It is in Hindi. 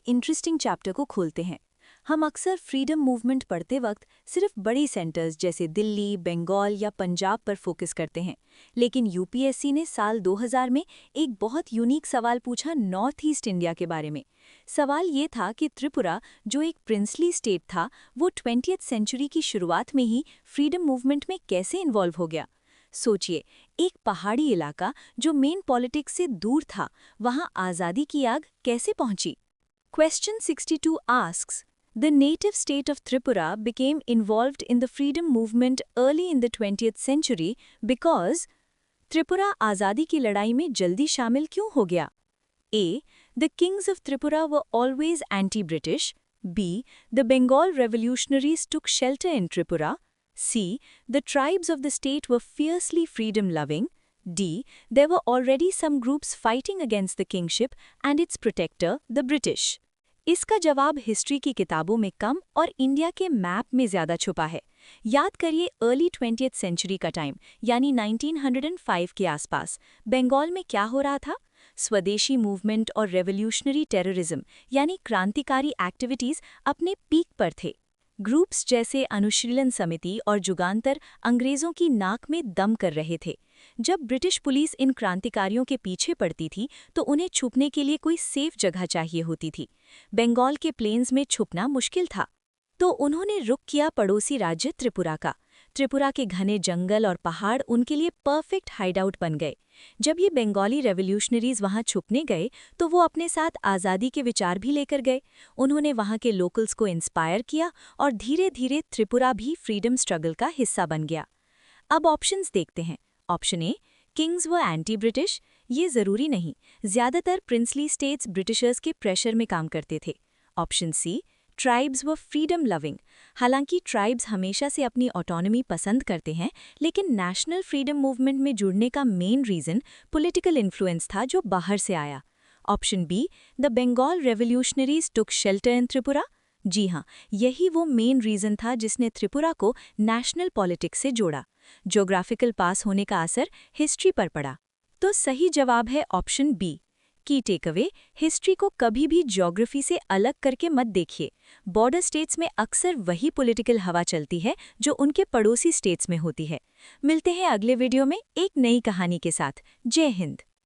इंटरेस्टिंग चैप्टर को खोलते हैं। हम अक्सर फ्रीडम मूवमेंट पढ़ते वक्त सिर्फ बड़ी सेंटर्स जैसे दिल्ली, बंगाल या पंजाब पर फोकस करते हैं, लेकिन यूपीएससी ने साल 2000 में एक बहुत यूनिक सवाल पूछा नॉर्थ ईस्ट इंडिया के बारे में। सवाल ये था कि त्रिपुरा, जो एक प्रिंसली स्टेट था, वो 20वीं सेंचुरी की शुरुआत में ही फ्रीडम मूवमेंट में कैसे इन्वॉल्व हो गया। सोचिए, एक पहाड़ी इलाका जो मेन पॉलिटिक्स से दूर था, वहां आज़ादी की आग कैसे पहुंची? Question 62 asks, the native state of Tripura became involved in the freedom movement early in the 20th century because Tripura आज़ादी की लड़ाई में जल्दी शामिल क्यों हो गया? A. The kings of Tripura were always anti-British. B. The Bengal revolutionaries took shelter in Tripura. C. The tribes of the state were fiercely freedom-loving. D. There were already some groups fighting against the kingship and its protector, the British. इसका जवाब हिस्ट्री की किताबों में कम और इंडिया के मैप में ज़्यादा छुपा है। याद करिए अर्ली 20वीं सेंचुरी का टाइम, यानी 1905 के आसपास बंगाल में क्या हो रहा था? स्वदेशी मूवमेंट और रेवोल्यूशनरी टेररिज्म यानी क्रांतिकारी एक्टिविटीज़ अपने पीक पर थे। ग्रुप्स जैसे अनुशीलन समिति और जुगांतर अंग्रेज़ों की नाक में दम कर रहे थे। जब ब्रिटिश पुलिस इन क्रांतिकारियों के पीछे पड़ती थी तो उन्हें छुपने के लिए कोई सेफ जगह चाहिए होती थी। बंगाल के प्लेन्स में छुपना मुश्किल था, तो उन्होंने रुख किया पड़ोसी राज्य त्रिपुरा का। त्रिपुरा के घने जंगल और पहाड़ उनके लिए परफेक्ट हाइडआउट बन गए। जब ये बंगाली रेवोल्यूशनरीज वहां छुपने गए तो वो अपने साथ आज़ादी के विचार भी लेकर गए। उन्होंने वहां के लोकल्स को इंस्पायर किया और धीरे धीरे त्रिपुरा भी फ्रीडम स्ट्रगल का हिस्सा बन गया। अब ऑप्शंस देखते हैं। ऑप्शन ए, किंग्स व एंटी ब्रिटिश। ये ज़रूरी नहीं, ज़्यादातर प्रिंसली स्टेट्स ब्रिटिशर्स के प्रेशर में काम करते थे। ऑप्शन सी, ट्राइब्स व फ्रीडम लविंग। हालांकि ट्राइब्स हमेशा से अपनी ऑटोनॉमी पसंद करते हैं, लेकिन नेशनल फ्रीडम मूवमेंट में जुड़ने का मेन रीज़न पॉलिटिकल इन्फ्लुएंस था जो बाहर से आया। Option B, the Bengal revolutionaries took shelter in Tripura. जी हाँ, यही वो मेन रीज़न था जिसने त्रिपुरा को नेशनल पॉलिटिक्स से जोड़ा। ज्योग्राफिकल पास होने का असर हिस्ट्री पर पड़ा। तो सही जवाब है ऑप्शन बी। की टेकअवे, हिस्ट्री को कभी भी ज्योग्राफी से अलग करके मत देखिए। बॉर्डर स्टेट्स में अक्सर वही पॉलिटिकल हवा चलती है जो उनके पड़ोसी स्टेट्स में होती है। मिलते हैं अगले वीडियो में एक नई कहानी के साथ। जय हिंद।